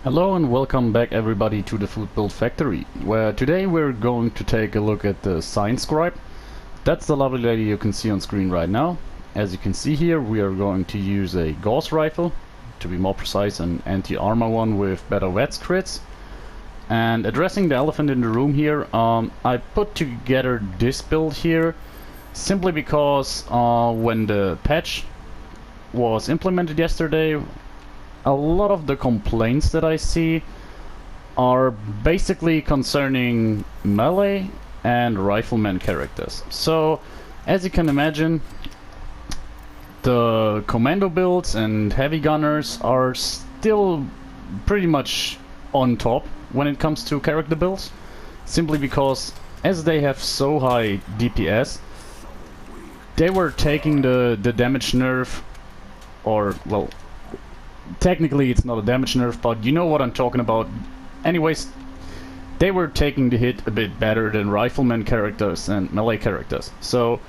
Hello and welcome back everybody to the Foodbuild factory, where today we're going to take a look at the Scribe. That's the lovely lady you can see on screen right now. As you can see here, we are going to use a Gauss rifle, to be more precise an anti-armor one with better VETS crits. And addressing the elephant in the room here, I put together this build here simply because when the patch was implemented yesterday, a lot of the complaints that I see are basically concerning melee and rifleman characters. So, as you can imagine, the commando builds and heavy gunners are still pretty much on top when it comes to character builds, simply because as they have so high DPS, they were taking the damage nerf, or well, technically it's not a damage nerf, but you know what I'm talking about. Anyways, they were taking the hit a bit better than rifleman characters and melee characters. So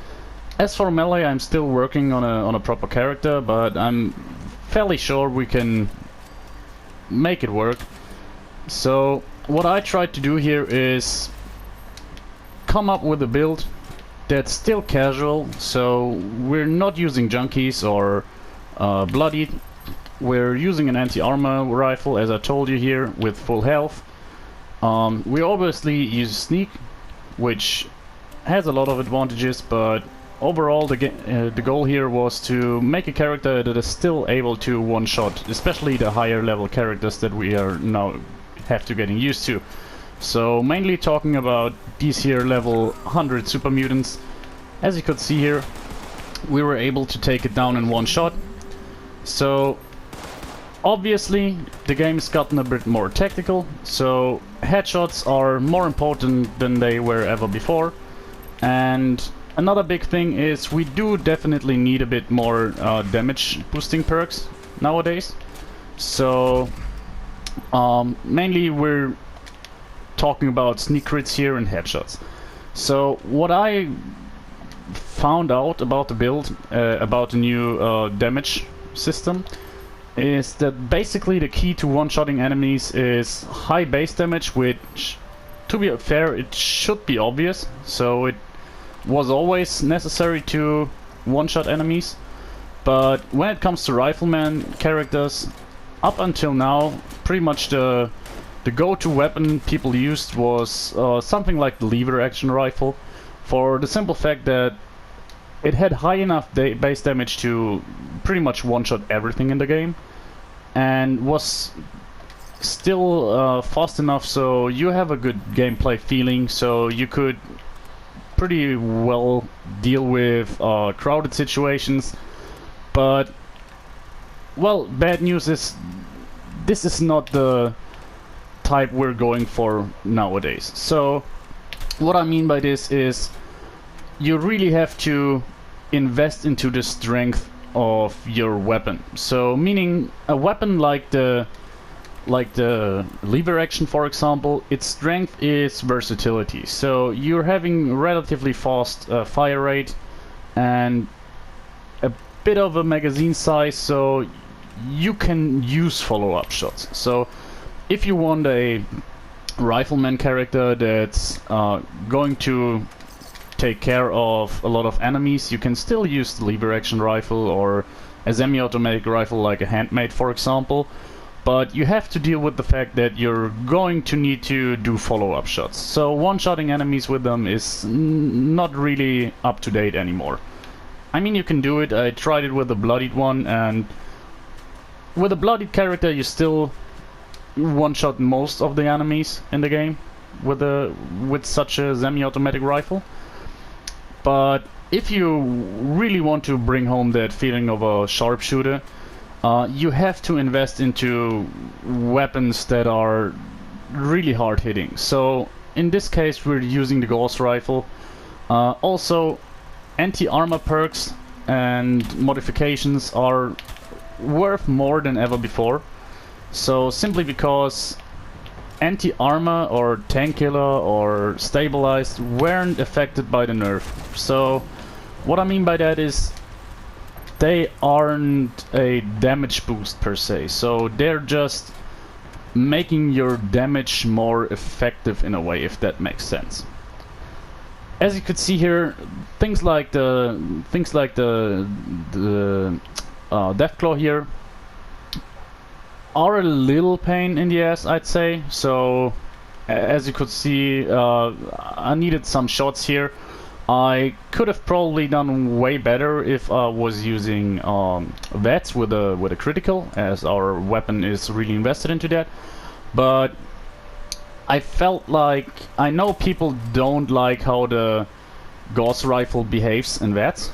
as for melee, I'm still working on a proper character, but I'm fairly sure we can make it work. So what I tried to do here is come up with a build that's still casual, so we're not using junkies or bloodied. We're using an anti-armor rifle, as I told you here, with full health. We obviously use sneak, which has a lot of advantages, but overall the goal here was to make a character that is still able to one-shot, especially the higher level characters that we are now have to getting used to. So mainly talking about these here level 100 super mutants. As you could see here, we were able to take it down in one shot. So obviously, the game's gotten a bit more tactical, so headshots are more important than they were ever before. And another big thing is we do definitely need a bit more damage boosting perks nowadays. So mainly we're talking about sneak crits here and headshots. So what I found out about the build, about the new damage system, is that basically the key to one-shotting enemies is high base damage, which, to be fair, it should be obvious. So it was always necessary to one-shot enemies. But when it comes to rifleman characters, up until now, pretty much the go-to weapon people used was something like the lever action rifle, for the simple fact that it had high enough base damage to pretty much one-shot everything in the game, and was still fast enough so you have a good gameplay feeling, so you could pretty well deal with crowded situations. But, well, bad news is this is not the type we're going for nowadays. So what I mean by this is you really have to invest into the strength of your weapon. So meaning a weapon like the lever action, for example, its strength is versatility. So you're having relatively fast fire rate and a bit of a magazine size, so you can use follow-up shots. So if you want a rifleman character that's going to take care of a lot of enemies, you can still use the lever action rifle or a semi-automatic rifle like a handmade, for example. But you have to deal with the fact that you're going to need to do follow-up shots. So one-shotting enemies with them is not really up to date anymore. I mean, you can do it. I tried it with a bloodied one, and with a bloodied character you still one-shot most of the enemies in the game with such a semi-automatic rifle. But if you really want to bring home that feeling of a sharpshooter, you have to invest into weapons that are really hard hitting. So in this case we're using the Gauss rifle. Also, anti-armor perks and modifications are worth more than ever before. So simply because anti-armor or tank killer or stabilized weren't affected by the nerf. So what I mean by that is they aren't a damage boost per se, so they're just making your damage more effective in a way, if that makes sense. As you could see here, things like the Deathclaw here are a little pain in the ass, I'd say. So as you could see, I needed some shots here. I could have probably done way better if I was using VETs with a critical, as our weapon is really invested into that. But I felt like, I know people don't like how the Gauss rifle behaves in VETs,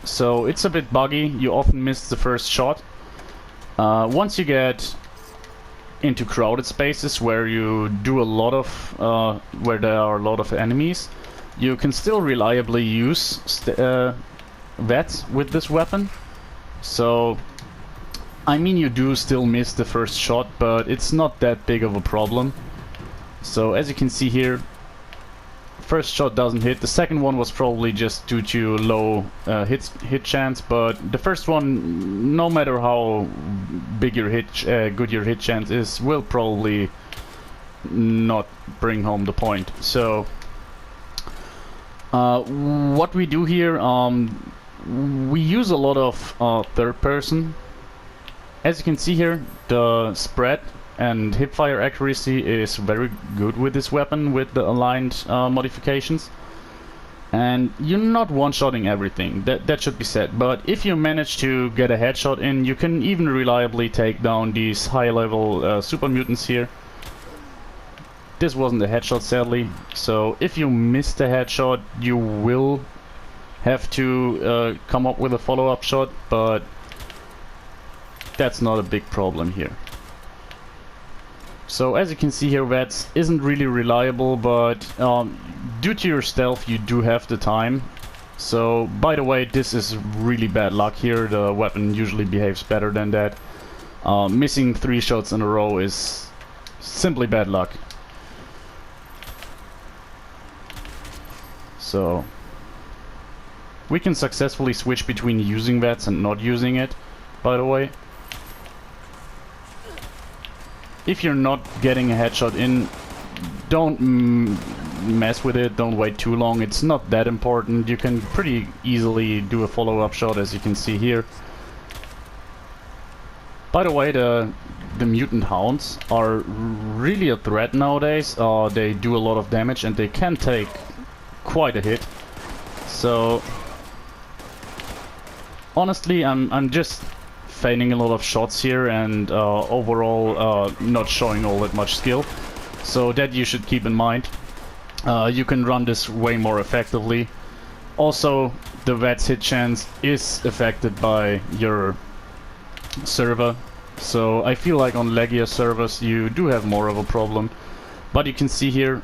so it's a bit buggy. You often miss the first shot. Once you get into crowded spaces where you do a lot of where there are a lot of enemies, you can still reliably use VETs with this weapon. So I mean, you do still miss the first shot, but it's not that big of a problem. So as you can see here, first shot doesn't hit. The second one was probably just due to low hit chance, but the first one, no matter how big your good your hit chance is, will probably not bring home the point. So what we do here, we use a lot of third person. As you can see here, the spread and hipfire accuracy is very good with this weapon with the aligned modifications. And you're not one-shotting everything, that should be said. But if you manage to get a headshot in, you can even reliably take down these high-level super mutants here. This wasn't a headshot, sadly, so if you miss the headshot, you will have to come up with a follow-up shot, but that's not a big problem here. So as you can see here, VETs isn't really reliable, but due to your stealth you do have the time. So by the way, this is really bad luck here. The weapon usually behaves better than that. Missing 3 shots in a row is simply bad luck. So we can successfully switch between using VETs and not using it, by the way. If you're not getting a headshot in, don't mess with it, don't wait too long, it's not that important. You can pretty easily do a follow-up shot, as you can see here. By the way, the mutant hounds are really a threat nowadays. They do a lot of damage and they can take quite a hit. So honestly, I'm just feigning a lot of shots here and overall not showing all that much skill, so that you should keep in mind. You can run this way more effectively. Also, the VET's hit chance is affected by your server, so I feel like on laggier servers you do have more of a problem. But you can see here,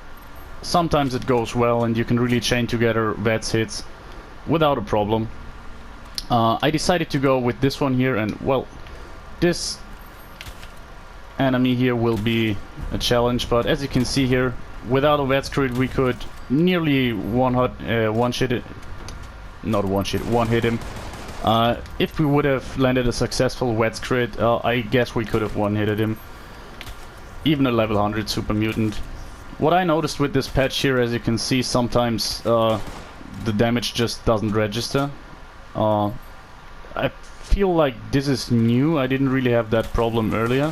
sometimes it goes well and you can really chain together VET's hits without a problem. I decided to go with this one here, and well, this enemy here will be a challenge, but as you can see here, without a VET's crit we could nearly one-hit him. If we would have landed a successful VET's crit, I guess we could have one-hitted him. Even a level 100 super mutant. What I noticed with this patch here, as you can see, sometimes the damage just doesn't register. I feel like this is new. I didn't really have that problem earlier.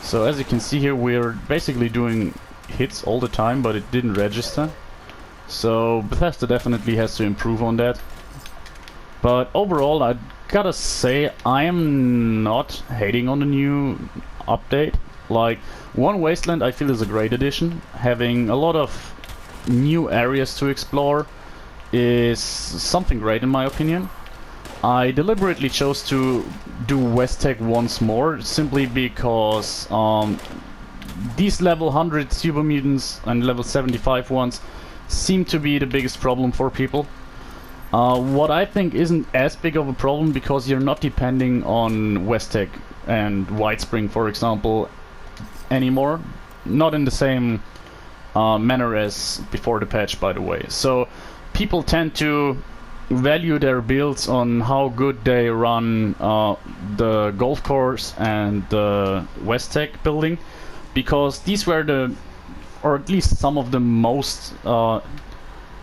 So as you can see here, we're basically doing hits all the time, but it didn't register. So Bethesda definitely has to improve on that. But overall, I gotta say, I am not hating on the new update. Like, One Wasteland I feel is a great addition. Having a lot of new areas to explore is something great in my opinion. I deliberately chose to do West Tech once more, simply because these level 100 super mutants and level 75 ones seem to be the biggest problem for people. What I think isn't as big of a problem, because you're not depending on West Tech and Whitespring, for example, anymore. Not in the same manner as before the patch, by the way. So people tend to value their builds on how good they run the golf course and the West Tech building. because these were the, or at least some of the most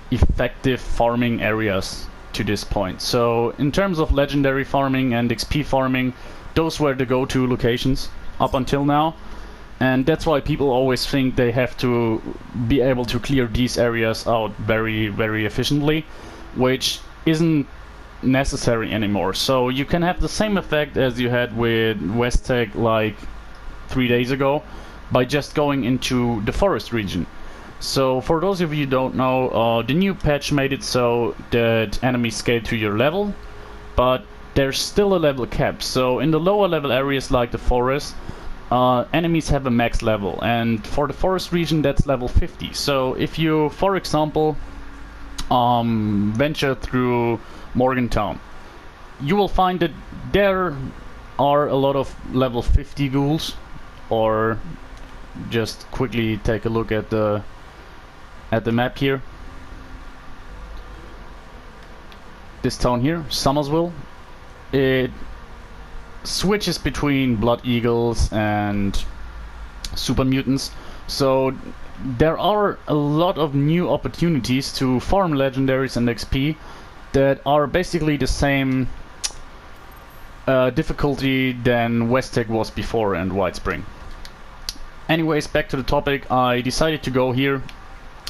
effective farming areas to this point. So in terms of legendary farming and XP farming, those were the go-to locations up until now, and that's why people always think they have to be able to clear these areas out very, very efficiently, which isn't necessary anymore. So you can have the same effect as you had with Westtech like 3 days ago by just going into the forest region. So for those of you who don't know, the new patch made it so that enemies scale to your level, but there's still a level cap. So in the lower level areas like the forest, enemies have a max level, and for the forest region that's level 50. So if you, for example, venture through Morgantown, you will find that there are a lot of level 50 ghouls. Or just quickly take a look at the map here. This town here, Summersville, it switches between Blood Eagles and Super Mutants. So there are a lot of new opportunities to farm legendaries and XP that are basically the same difficulty than Westtech was before and Whitespring. Anyways, back to the topic. I decided to go here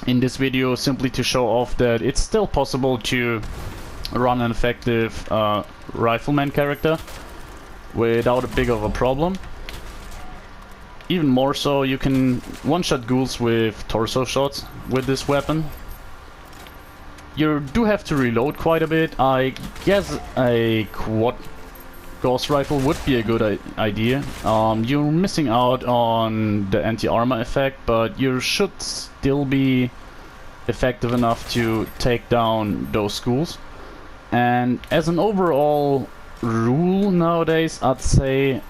in this video simply to show off that it's still possible to run an effective Rifleman character without a big of a problem. Even more so, you can one-shot ghouls with torso shots with this weapon. You do have to reload quite a bit. I guess a quad ghost rifle would be a good idea. You're missing out on the anti-armor effect, but you should still be effective enough to take down those ghouls. And as an overall rule nowadays, I'd say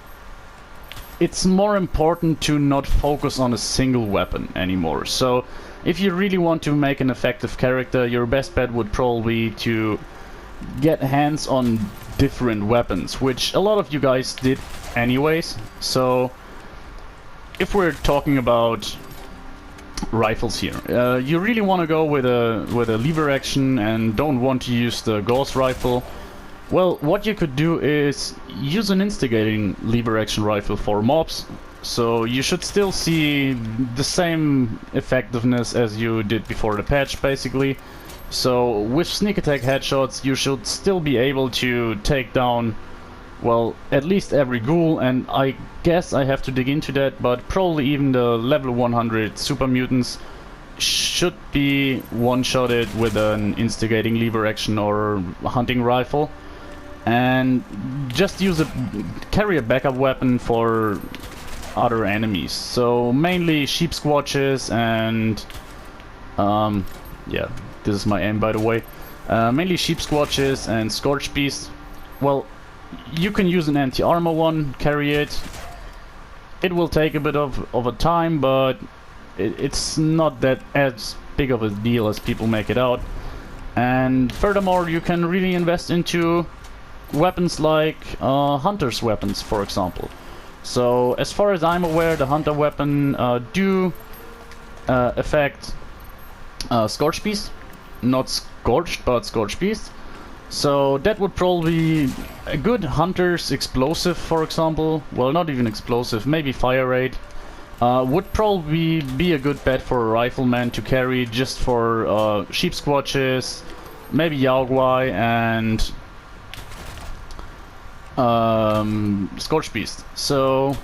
it's more important to not focus on a single weapon anymore. So if you really want to make an effective character, your best bet would probably be to get hands on different weapons, which a lot of you guys did anyways. So if we're talking about rifles here, you really want to go with a lever action and don't want to use the ghost rifle. Well, what you could do is use an instigating lever action rifle for mobs. So you should still see the same effectiveness as you did before the patch, basically. So with sneak attack headshots you should still be able to take down, well, at least every ghoul, and I guess I have to dig into that, but probably even the level 100 super mutants should be one-shotted with an instigating lever action or hunting rifle. And just carry a backup weapon for other enemies. So mainly sheep squatches and yeah, this is my aim by the way. Mainly sheep squatches and scorch beasts. Well, you can use an anti-armor one, carry it. It will take a bit of a time, but it's not that as big of a deal as people make it out. And furthermore, you can really invest into weapons like hunter's weapons, for example. So as far as I'm aware, the hunter weapon do affect Scorch Beast, not Scorched, but Scorch Beast. So that would probably be a good hunter's explosive, for example. Well, not even explosive, maybe fire rate. Would probably be a good bet for a rifleman to carry just for sheep squatches, maybe Yaogwai and Scorch Beast. So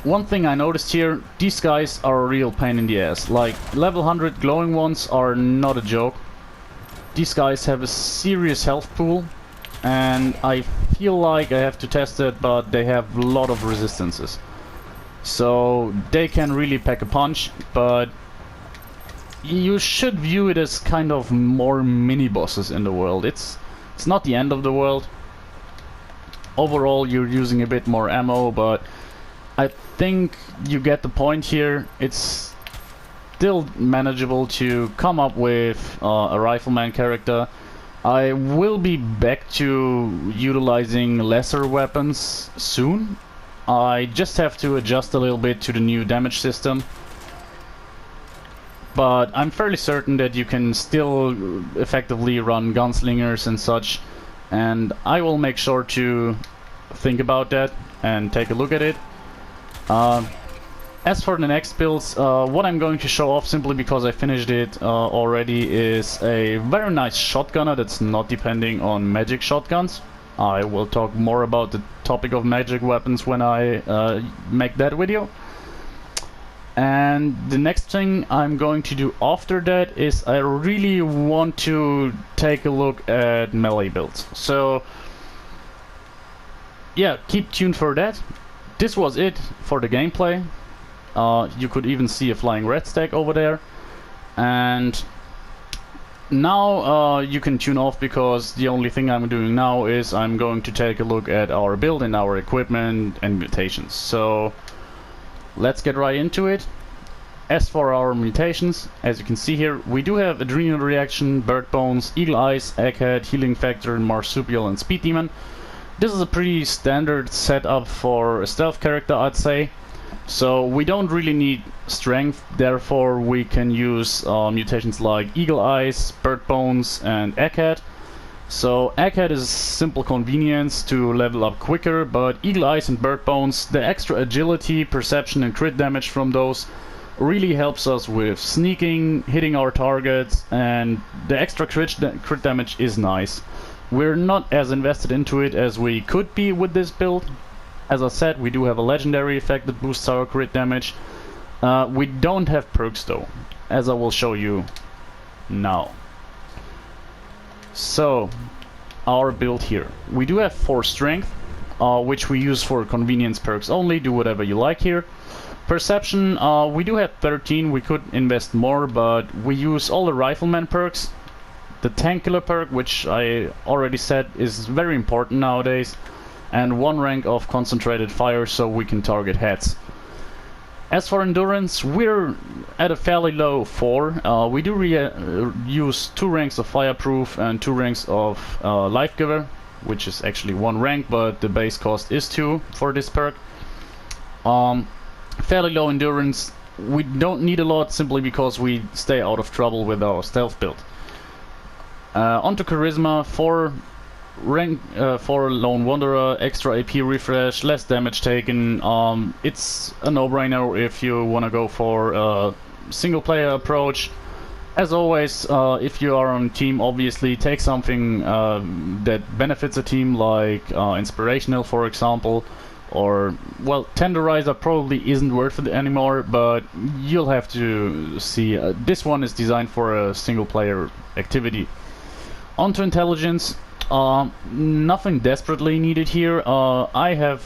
one thing I noticed here, these guys are a real pain in the ass. Like level 100 glowing ones are not a joke. These guys have a serious health pool, and I feel like I have to test it, but they have a lot of resistances. So they can really pack a punch, but you should view it as kind of more mini bosses in the world. It's not the end of the world. Overall you're using a bit more ammo, but I think you get the point here. It's still manageable to come up with a rifleman character. I will be back to utilizing lesser weapons soon, I just have to adjust a little bit to the new damage system. But I'm fairly certain that you can still effectively run gunslingers and such, and I will make sure to think about that and take a look at it. As for the next builds, what I'm going to show off, simply because I finished it already, is a very nice shotgunner that's not depending on magic shotguns. I will talk more about the topic of magic weapons when I make that video. And the next thing I'm going to do after that is I really want to take a look at melee builds. So yeah, keep tuned for that. This was it for the gameplay. You could even see a flying red stack over there. And now you can tune off, because the only thing I'm doing now is I'm going to take a look at our build and our equipment and mutations. So let's get right into it. As for our mutations, as you can see here, we do have Adrenal Reaction, Bird Bones, Eagle Eyes, Egghead, Healing Factor, Marsupial and Speed Demon. This is a pretty standard setup for a stealth character, I'd say. So we don't really need strength, therefore we can use mutations like Eagle Eyes, Bird Bones and Egghead. So Egghead is simple convenience to level up quicker, but Eagle Eyes and Bird Bones, the extra agility, perception and crit damage from those really helps us with sneaking, hitting our targets, and the extra crit damage is nice. We're not as invested into it as we could be with this build. As I said, we do have a legendary effect that boosts our crit damage. We don't have perks though, as I will show you now. So, our build here. We do have 4 strength, which we use for convenience perks only. Do whatever you like here. Perception, we do have 13. We could invest more, but we use all the Rifleman perks. The Tank Killer perk, which I already said is very important nowadays. And 1 rank of concentrated fire, so we can target heads. As for endurance, we're at a fairly low 4. We do use 2 ranks of fireproof and 2 ranks of life giver, which is actually 1 rank, but the base cost is 2 for this perk. Fairly low endurance. We don't need a lot, simply because we stay out of trouble with our stealth build. Onto charisma, 4 rank for Lone Wanderer, extra AP refresh, less damage taken. It's a no-brainer if you want to go for a single player approach. As always, if you are on a team, obviously take something that benefits a team, like Inspirational for example, or, well, Tenderizer probably isn't worth it anymore, but you'll have to see. This one is designed for a single player activity. Onto intelligence. Nothing desperately needed here. I have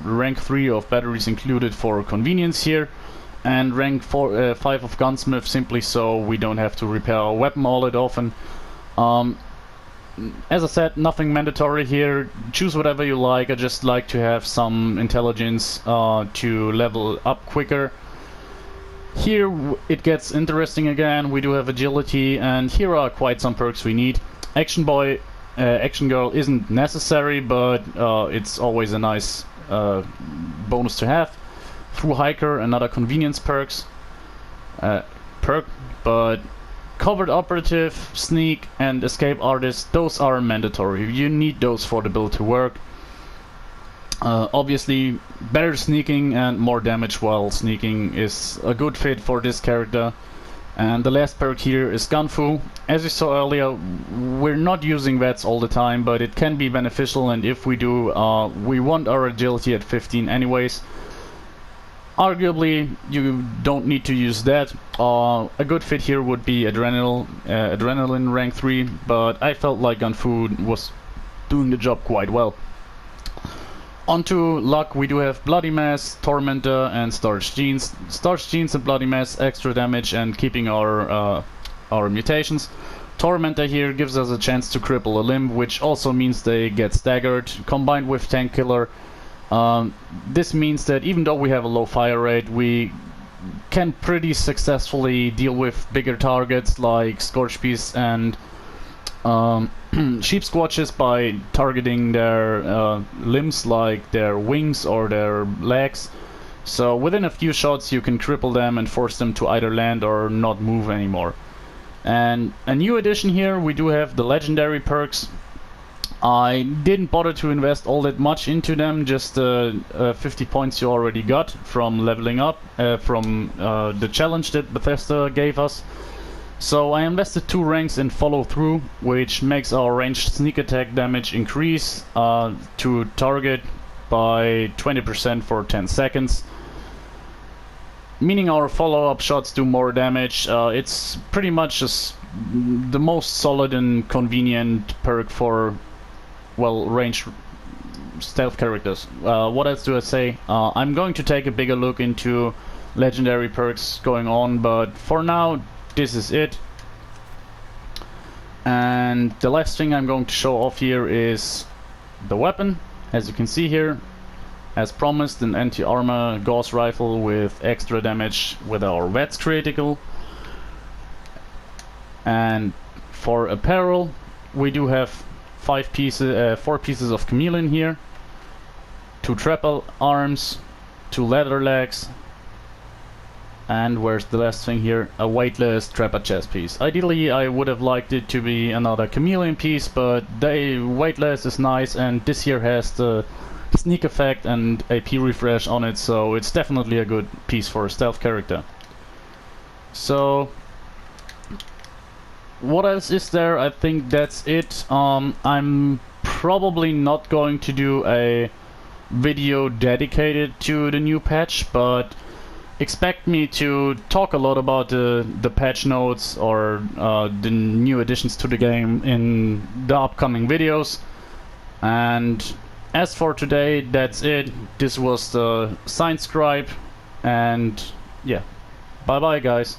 rank 3 of batteries included for convenience here, and rank 5 of gunsmith, simply so we don't have to repair our weapon all that often. As I said, nothing mandatory here. Choose whatever you like. I just like to have some intelligence to level up quicker. Here it gets interesting again. We do have agility, and here are quite some perks we need. Action Boy, Action Girl isn't necessary, but it's always a nice bonus to have. Through Hiker, another convenience perk, but Covered Operative, Sneak and Escape Artist, those are mandatory. You need those for the build to work. Obviously, better sneaking and more damage while sneaking is a good fit for this character. And the last perk here is Gunfu. As you saw earlier, we're not using VETs all the time, but it can be beneficial, and if we do, we want our agility at 15 anyways. Arguably, you don't need to use that. A good fit here would be Adrenaline rank 3, but I felt like Gunfu was doing the job quite well. Onto luck, we do have Bloody Mass, Tormentor and Starch Genes. Starch Genes and Bloody Mass, extra damage and keeping our mutations. Tormentor here gives us a chance to cripple a limb, which also means they get staggered. Combined with Tank Killer, this means that even though we have a low fire rate, we can pretty successfully deal with bigger targets like Scorch Beast and sheep squatches by targeting their limbs, like their wings or their legs. So within a few shots you can cripple them and force them to either land or not move anymore. And a new addition here, we do have the legendary perks. I didn't bother to invest all that much into them, just 50 points you already got from leveling up, from the challenge that Bethesda gave us. So I invested 2 ranks in follow through, which makes our ranged sneak attack damage increase to target by 20% for 10 seconds. Meaning our follow-up shots do more damage. It's pretty much just the most solid and convenient perk for, well, ranged stealth characters. What else do I say? I'm going to take a bigger look into legendary perks going on, but for now this is it. And the last thing I'm going to show off here is the weapon. As you can see here, as promised, an anti-armor gauss rifle with extra damage with our VETS critical. And for apparel, we do have 4 pieces of chameleon here, 2 trapper arms, 2 leather legs, and where's the last thing here? A weightless trapper chest piece. Ideally I would have liked it to be another chameleon piece, but the weightless is nice, and this here has the sneak effect and AP refresh on it, so it's definitely a good piece for a stealth character. So what else is there? I think that's it. I'm probably not going to do a video dedicated to the new patch, but expect me to talk a lot about the patch notes or the new additions to the game in the upcoming videos. And as for today, that's it. This was the Scribe, and yeah, bye bye guys.